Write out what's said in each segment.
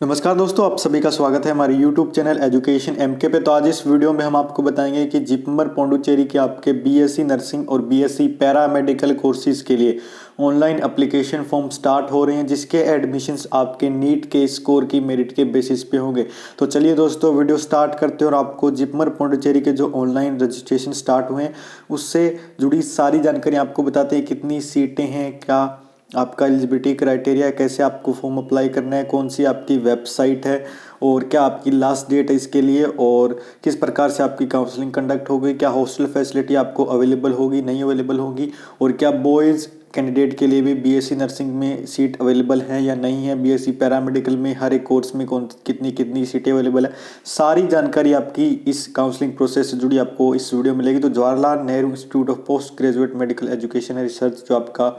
नमस्कार दोस्तों, आप सभी का स्वागत है हमारे YouTube चैनल एजुकेशन एमके पे। तो आज इस वीडियो में हम आपको बताएंगे कि जिपमर पौंडुचेरी के आपके बीएससी नर्सिंग और बीएससी पैरामेडिकल कोर्सेज के लिए ऑनलाइन एप्लीकेशन फॉर्म स्टार्ट हो रहे हैं, जिसके एडमिशन्स आपके नीट के स्कोर की मेरिट के बेसिस पे होंगे। तो चलिए दोस्तों, वीडियो स्टार्ट करते हैं और आपको जिपमर पौंडुचेरी के जो ऑनलाइन रजिस्ट्रेशन स्टार्ट हुए हैं उससे जुड़ी सारी जानकारी आपको बताते हैं। कितनी सीटें हैं, क्या आपका एलिजिबिलिटी क्राइटेरिया, कैसे आपको फॉर्म अप्लाई करना है, कौन सी आपकी वेबसाइट है और क्या आपकी लास्ट डेट है इसके लिए, और किस प्रकार से आपकी काउंसलिंग कंडक्ट होगी, क्या हॉस्टल फैसिलिटी आपको अवेलेबल होगी नहीं अवेलेबल होगी, और क्या बॉयज़ कैंडिडेट के लिए भी बीएससी नर्सिंग में सीट अवेलेबल है या नहीं है, बीएससी पैरामेडिकल में हर एक कोर्स में कौन कितनी कितनी सीटें अवेलेबल है। सारी जानकारी आपकी इस काउंसलिंग प्रोसेस से जुड़ी आपको इस वीडियो में मिलेगी। तो Jawaharlal Nehru institute of post graduate medical education and research जो आपका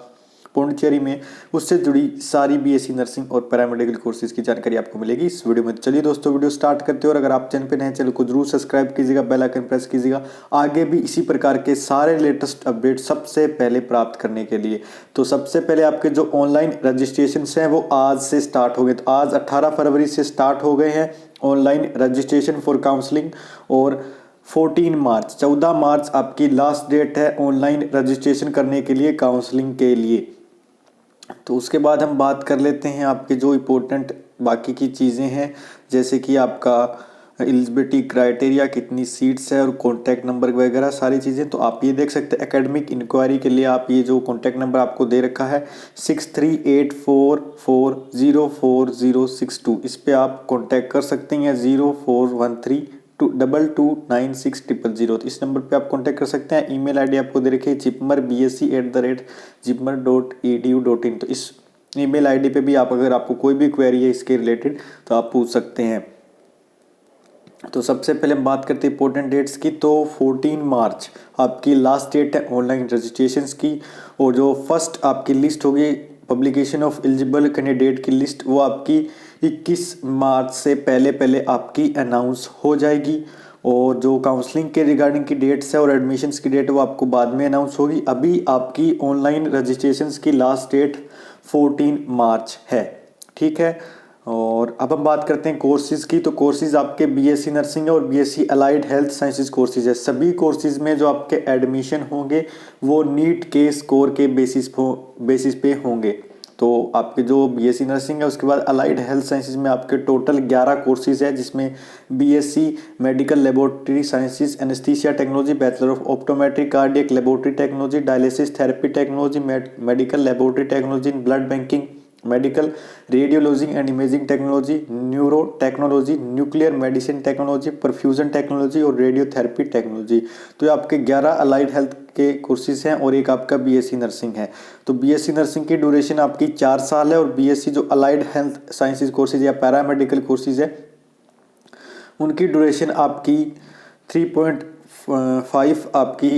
पौंडुचेरी में, उससे जुड़ी सारी बीएससी नर्सिंग और पैरामेडिकल कोर्सेज की जानकारी आपको मिलेगी इस वीडियो में। चलिए दोस्तों, वीडियो स्टार्ट करते हैं और अगर आप चैनल पे नए, चैनल को जरूर सब्सक्राइब कीजिएगा, बेल आइकन प्रेस कीजिएगा आगे भी इसी प्रकार के सारे लेटेस्ट अपडेट सबसे पहले प्राप्त करने के लिए। तो सबसे पहले आपके जो ऑनलाइन रजिस्ट्रेशन हैं वो आज से स्टार्ट हो गए। तो आज 18 फरवरी से स्टार्ट हो गए हैं ऑनलाइन रजिस्ट्रेशन फॉर काउंसलिंग, और 14 मार्च आपकी लास्ट डेट है ऑनलाइन रजिस्ट्रेशन करने के लिए काउंसलिंग के लिए। तो उसके बाद हम बात कर लेते हैं आपके जो इम्पोर्टेंट बाकी की चीज़ें हैं, जैसे कि आपका एलिजिबिलिटी क्राइटेरिया, कितनी सीट्स है और कॉन्टैक्ट नंबर वगैरह सारी चीज़ें। तो आप ये देख सकते हैं एकेडमिक इंक्वायरी के लिए आप ये जो कॉन्टैक्ट नंबर आपको दे रखा है 6384404062, इस पर आप कॉन्टैक्ट कर सकते हैं, या 0413229600। तो इस नंबर पे आप कांटेक्ट कर सकते हैं। ईमेल आईडी आपको दे रखी है jipmarbsc@jipmer.edu.in। तो इस ईमेल आईडी पे भी आप, अगर आपको कोई भी क्वेरी है इसके रिलेटेड, तो आप पूछ सकते हैं। तो सबसे पहले हम बात करते हैं इंपॉर्टेंट डेट्स की। तो 14 मार्च आपकी लास्ट डेट है ऑनलाइन रजिस्ट्रेशंस की, और जो फर्स्ट आपकी लिस्ट होगी पब्लिकेशन ऑफ एलिजिबल कैंडिडेट की लिस्ट, वो आपकी 21 मार्च से पहले पहले आपकी अनाउंस हो जाएगी। और जो काउंसलिंग के रिगार्डिंग की डेट्स है और एडमिशन्स की डेट, वो आपको बाद में अनाउंस होगी। अभी आपकी ऑनलाइन रजिस्ट्रेशंस की लास्ट डेट 14 मार्च है, ठीक है। और अब हम बात करते हैं कोर्सेज की। तो कोर्सेज आपके बीएससी नर्सिंग और BSc allied health sciences courses है। सभी कोर्सेज में जो आपके एडमिशन होंगे वो नीट के स्कोर के बेसिस पे होंगे। तो आपके जो बीएससी नर्सिंग है, उसके बाद अलाइड हेल्थ साइंसेज में आपके टोटल 11 कोर्सेज है, जिसमें BSc medical laboratory sciences, anaesthesia technology, bachelor of optometry, cardiac laboratory technology, dialysis therapy technology, medical laboratory technology, blood banking, medical radiology and imaging technology, neuro technology, nuclear medicine technology, perfusion technology और radiotherapy technology. तो ये आपके 11 allied health के courses हैं और एक आपका BSc nursing है। तो बीएससी नर्सिंग की ड्यूरेशन आपकी 4 साल है, और बीएससी जो अलाइड हेल्थ साइंसेज कोर्सेज या पैरामेडिकल कोर्सेज है उनकी ड्यूरेशन आपकी 3.5 आपकी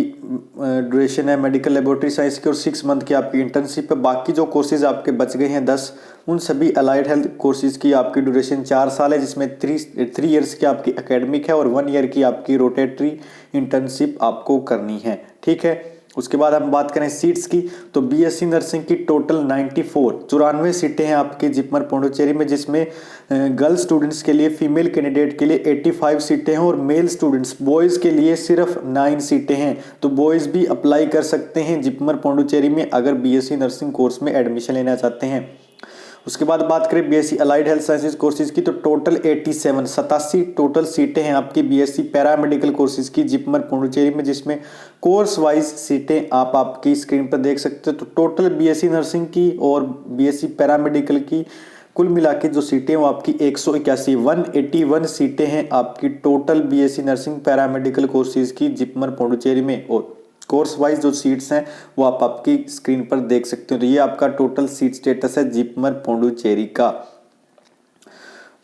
ड्यूरेशन है मेडिकल लेबोरेटरी साइंस की, और 6 मंथ की आपकी इंटर्नशिप है। बाकी जो कोर्सेज आपके बच गए हैं 10, उन सभी अलाइड हेल्थ कोर्सेज की आपकी ड्यूरेशन 4 साल है, जिसमें 3 ईयर्स की आपकी एकेडमिक है और 1 ईयर की आपकी रोटेटरी इंटर्नशिप आपको करनी है, ठीक है। उसके बाद हम बात करें सीट्स की। तो बीएससी नर्सिंग की टोटल 94 सीटें हैं आपके जिपमर पौंडुचेरी में, जिसमें गर्ल स्टूडेंट्स के लिए, फीमेल कैंडिडेट के लिए 85 सीटें हैं, और मेल स्टूडेंट्स बॉयज़ के लिए सिर्फ 9 सीटें हैं। तो बॉयज़ भी अप्लाई कर सकते हैं जिपमर पौंडुचेरी में अगर बीएससी नर्सिंग कोर्स में एडमिशन लेना चाहते हैं। उसके बाद बात करें BSc allied health sciences courses की। तो टोटल 87 टोटल सीटें हैं आपकी बीएससी पैरामेडिकल कोर्सेज की जिपमर पौंडुचेरी में, जिसमें कोर्स वाइज सीटें आप आपकी स्क्रीन पर देख सकते हो। तो टोटल बीएससी नर्सिंग की और बीएससी पैरामेडिकल की कुल मिला के जो सीटें वो आपकी 181 सीटें हैं आपकी total BSc nursing paramedical courses की जिपमर पौंडुचेरी में। और कोर्स वाइज जो सीट्स हैं वो आप आपकी स्क्रीन पर देख सकते हो। तो ये आपका टोटल सीट स्टेटस है जिपमर पौंडुचेरी का।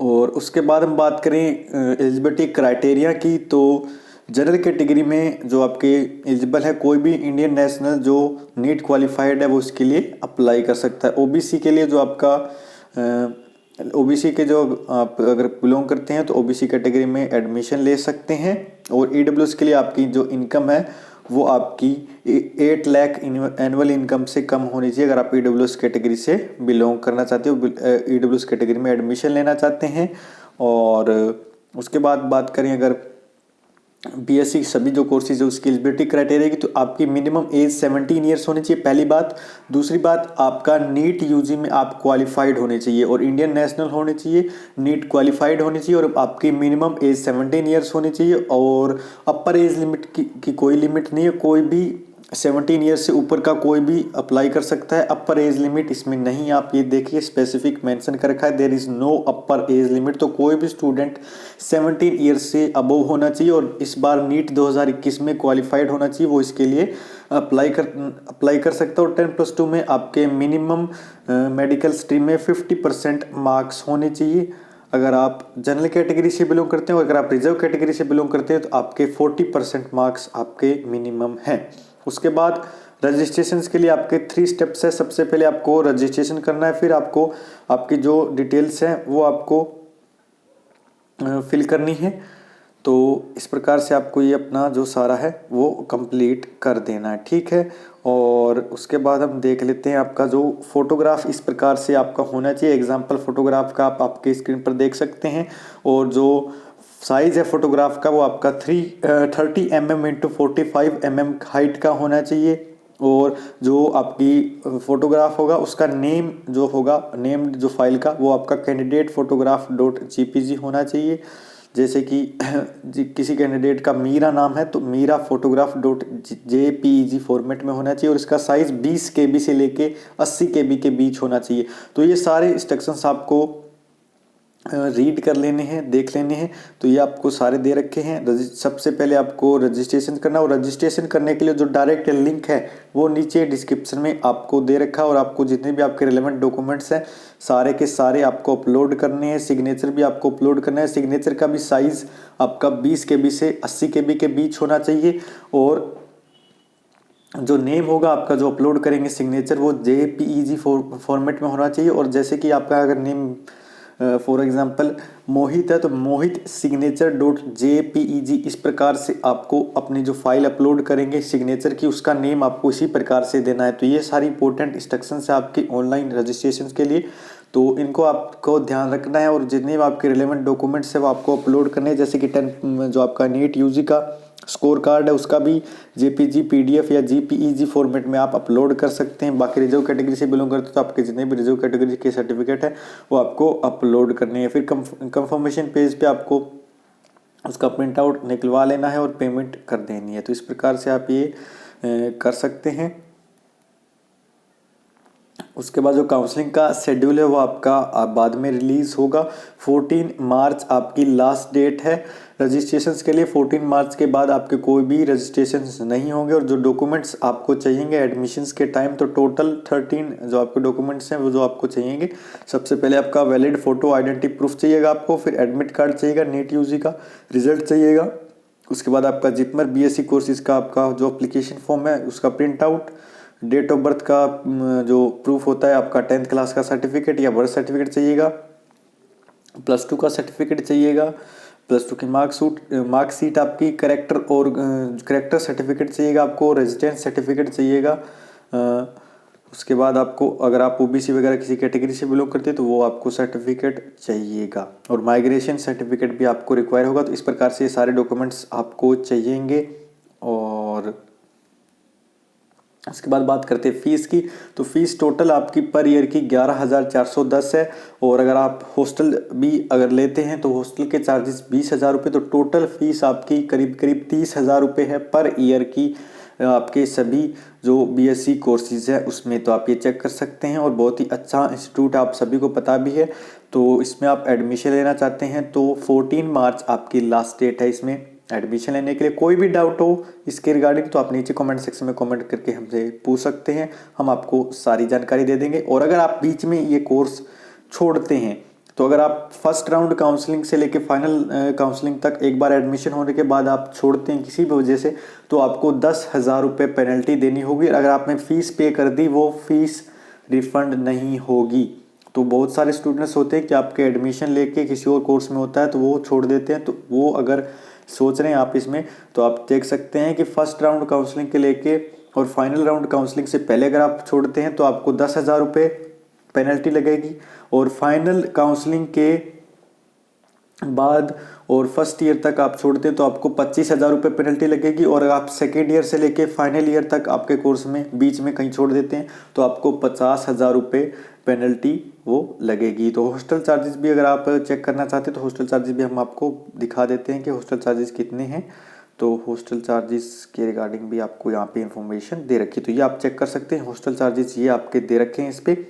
और उसके बाद हम बात करें एलिजिबिलिटी क्राइटेरिया की। तो जनरल कैटेगरी में जो आपके एलिजिबल है, कोई भी इंडियन नेशनल जो नीट क्वालिफाइड है वो इसके लिए अप्लाई कर सकता है। ओबीसी के लिए जो आपका ओबीसी के जो आप अगर बिलोंग करते हैं तो ओबीसी कैटेगरी में एडमिशन ले सकते हैं। और ईडब्ल्यूएस के लिए आपकी जो इनकम है वो आपकी 8 लाख एनुअल इनकम से कम होनी चाहिए अगर आप EWS कैटेगरी से बिलोंग करना चाहते हो, EWS कैटेगरी में एडमिशन लेना चाहते हैं। और उसके बाद बात करें अगर BSc सभी जो कोर्सेज है उसकी एलिजिबिलिटी क्राइटेरिया की, तो आपकी मिनिमम एज 17 ईयर्स होनी चाहिए, पहली बात। दूसरी बात, आपका नीट यूजी में आप क्वालिफाइड होने चाहिए और इंडियन नेशनल होने चाहिए, नीट क्वालिफाइड होनी चाहिए और आपकी मिनिमम एज 17 ईयर्स होनी चाहिए। और अपर एज लिमिट की कोई लिमिट नहीं है, कोई भी 17 ईयर्स से ऊपर का कोई भी अप्लाई कर सकता है, अपर एज लिमिट इसमें नहीं। आप ये देखिए स्पेसिफिक मेंशन कर रखा है, there is no upper age limit. तो कोई भी स्टूडेंट 17 ईयर्स से अबव होना चाहिए और इस बार नीट 2021 में क्वालिफाइड होना चाहिए, वो इसके लिए अप्लाई कर सकता है। और 10+2 में आपके मिनिमम मेडिकल स्ट्रीम में 50% मार्क्स होने चाहिए अगर आप जनरल कैटेगरी से बिलोंग करते हो। अगर आप रिजर्व कैटेगरी से बिलोंग करते हैं तो आपके 40% मार्क्स आपके मिनिमम हैं। उसके बाद रजिस्ट्रेशन के लिए आपके 3 स्टेप्स है। सबसे पहले आपको रजिस्ट्रेशन करना है, फिर आपको आपकी जो डिटेल्स हैं वो आपको फिल करनी है। तो इस प्रकार से आपको ये अपना जो सारा है वो कंप्लीट कर देना है, ठीक है। और उसके बाद हम देख लेते हैं आपका जो फोटोग्राफ इस प्रकार से आपका होना चाहिए। एग्जांपल फोटोग्राफ का आप आपके स्क्रीन पर देख सकते हैं। और जो साइज़ है फोटोग्राफ का वो आपका 30 mm × 45 mm हाइट का होना चाहिए। और जो आपकी फोटोग्राफ होगा उसका नेम जो होगा, नेम जो फाइल का, वो आपका कैंडिडेट फोटोग्राफ .jpg होना चाहिए। जैसे कि किसी कैंडिडेट का मीरा नाम है तो मीरा फोटोग्राफ .jpeg फॉर्मेट में होना चाहिए और इसका साइज़ 20 KB से लेके 80 KB के बीच होना चाहिए। तो ये सारे इंस्ट्रक्शंस आपको रीड कर लेने हैं, देख लेने हैं। तो ये आपको सारे दे रखे हैं। सबसे पहले आपको रजिस्ट्रेशन करना, और रजिस्ट्रेशन करने के लिए जो डायरेक्ट लिंक है वो नीचे डिस्क्रिप्शन में आपको दे रखा है। और आपको जितने भी आपके रिलेवेंट डॉक्यूमेंट्स हैं सारे के सारे आपको अपलोड करने हैं। सिग्नेचर भी आपको अपलोड करना है। सिग्नेचर का भी साइज़ आपका 20 KB से 80 KB के बीच होना चाहिए। और जो नेम होगा आपका जो अपलोड करेंगे सिग्नेचर, वो JPEG फॉर्मेट में होना चाहिए। और जैसे कि आपका अगर नेम फॉर एग्जाम्पल मोहित है तो मोहित सिग्नेचर .jpeg इस प्रकार से आपको अपनी जो फाइल अपलोड करेंगे सिग्नेचर की, उसका नेम आपको इसी प्रकार से देना है। तो ये सारी इंपॉर्टेंट इंस्ट्रक्शंस है आपकी ऑनलाइन रजिस्ट्रेशन के लिए, तो इनको आपको ध्यान रखना है। और जितने भी आपके रिलेवेंट डॉक्यूमेंट्स है वो आपको अपलोड करने हैं। जैसे कि 10 जो आपका नीट यूजी का स्कोर कार्ड है उसका भी JPG PDF या JPEG फॉर्मेट में आप अपलोड कर सकते हैं। बाकी रिजर्व कैटेगरी से बिलोंग करते हो तो आपके जितने भी रिजर्व कैटेगरी के सर्टिफिकेट है वो आपको अपलोड करने हैं। फिर कंफर्मेशन पेज पे आपको उसका प्रिंट आउट निकलवा लेना है और पेमेंट कर देनी है। तो इस प्रकार से आप ये कर सकते हैं। उसके बाद जो काउंसलिंग का शेड्यूल है वो आपका बाद में रिलीज़ होगा। 14 मार्च आपकी लास्ट डेट है रजिस्ट्रेशंस के लिए। 14 मार्च के बाद आपके कोई भी रजिस्ट्रेशंस नहीं होंगे। और जो डॉक्यूमेंट्स आपको चाहिएंगे एडमिशन्स के टाइम, तो टोटल 13 जो आपके डॉक्यूमेंट्स हैं वो जो आपको चाहिएंगे, सबसे पहले आपका वैलिड फ़ोटो आइडेंटिटी प्रूफ चाहिएगा आपको, फिर एडमिट कार्ड चाहिएगा, नीट यूजी का रिजल्ट चाहिएगा। उसके बाद आपका जिपमर BSc कोर्सेज का आपका जो अप्लीकेशन फॉर्म है उसका print out, date of birth का जो प्रूफ होता है आपका 10th क्लास का सर्टिफिकेट या बर्थ सर्टिफिकेट चाहिएगा, +2 का सर्टिफिकेट चाहिएगा, +2 की मार्कशीट आपकी, करेक्टर सर्टिफिकेट चाहिएगा आपको, रेजिडेंस सर्टिफिकेट चाहिएगा। उसके बाद आपको अगर आप OBC वगैरह किसी कैटेगरी से बिलोंग करते हैं तो वो आपको सर्टिफिकेट चाहिएगा। और माइग्रेशन सर्टिफिकेट भी आपको रिक्वायर होगा। तो इस प्रकार से ये सारे डॉक्यूमेंट्स आपको चाहिएंगे। और उसके बाद बात करते हैं फ़ीस की, तो फीस टोटल आपकी पर ईयर की 11,410 है। और अगर आप हॉस्टल भी अगर लेते हैं तो हॉस्टल के चार्जेस 20,000 रुपये। तो टोटल फीस आपकी करीब करीब 30,000 रुपये है पर ईयर की आपके सभी जो BSc कोर्सेज है उसमें। तो आप ये चेक कर सकते हैं। और बहुत ही अच्छा इंस्टीट्यूट आप सभी को पता भी है। तो इसमें आप एडमिशन लेना चाहते हैं तो 14 मार्च आपकी लास्ट डेट है इसमें एडमिशन लेने के लिए। कोई भी डाउट हो इसके रिगार्डिंग तो आप नीचे कमेंट सेक्शन में कमेंट करके हमसे पूछ सकते हैं, हम आपको सारी जानकारी दे देंगे। और अगर आप बीच में ये कोर्स छोड़ते हैं तो अगर आप फर्स्ट राउंड काउंसलिंग से लेके फाइनल काउंसलिंग तक एक बार एडमिशन होने के बाद आप छोड़ते हैं किसी भी वजह से, तो आपको 10,000 रुपये पेनल्टी देनी होगी। अगर आपने फ़ीस पे कर दी वो फ़ीस रिफ़ंड नहीं होगी। तो बहुत सारे स्टूडेंट्स होते हैं कि आपके एडमिशन लेके किसी और कोर्स में होता है तो वो छोड़ देते हैं। तो वो अगर सोच रहे हैं आप इसमें, तो आप देख सकते हैं कि फर्स्ट राउंड काउंसलिंग के लेके और फाइनल राउंड काउंसलिंग से पहले अगर आप छोड़ते हैं तो आपको 10,000 रुपये पेनल्टी लगेगी, और फाइनल काउंसलिंग के बाद और फर्स्ट ईयर तक आप छोड़ते हैं तो आपको 25,000 रुपये पेनल्टी लगेगी, और अगर आप सेकेंड ईयर से लेके फाइनल ईयर तक आपके कोर्स में बीच में कहीं छोड़ देते हैं तो आपको 50,000 रुपये पेनल्टी वो लगेगी। तो हॉस्टल चार्जेस भी अगर आप चेक करना चाहते हैं तो हॉस्टल चार्जेस भी हम आपको दिखा देते हैं कि हॉस्टल चार्जेस कितने हैं। तो हॉस्टल चार्जेस के रिगार्डिंग भी आपको यहाँ पे इंफॉर्मेशन दे रखी है, तो ये आप चेक कर सकते हैं। हॉस्टल चार्जेस ये आपके दे रखे हैं इस पर।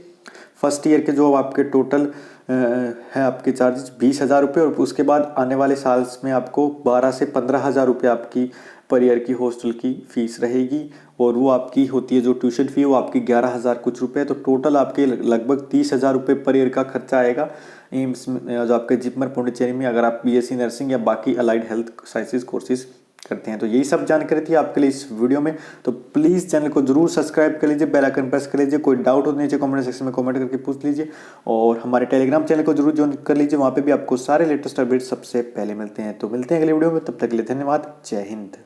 फर्स्ट ईयर के जो आपके टोटल है आपके चार्जेस 20,000 रुपये, और उसके बाद आने वाले साल में आपको 12 से 15,000 रुपये आपकी पर ईयर की हॉस्टल की फ़ीस रहेगी, और वो आपकी होती है जो ट्यूशन फ़ी वो आपकी 11,000 कुछ रुपये। तो टोटल आपके लगभग 30,000 रुपये पर ईयर का खर्चा आएगा एम्स जो आपके जिपमर पौंडीचेरी में, अगर आप बीएससी नर्सिंग या बाकी अलाइड हेल्थ साइंसेज कोर्सेज करते हैं। तो यही सब जानकारी थी आपके लिए इस वीडियो में। तो प्लीज़ चैनल को जरूर सब्सक्राइब कर लीजिए, बेल आइकन प्रेस कर लीजिए। कोई डाउट हो तो नीचे कमेंट सेक्शन में कमेंट करके पूछ लीजिए, और हमारे टेलीग्राम चैनल को जरूर ज्वाइन कर लीजिए, वहाँ पे भी आपको सारे लेटेस्ट अपडेट्स सबसे पहले मिलते हैं। तो मिलते हैं अगले वीडियो में, तब तक के लिए धन्यवाद। जय हिंद।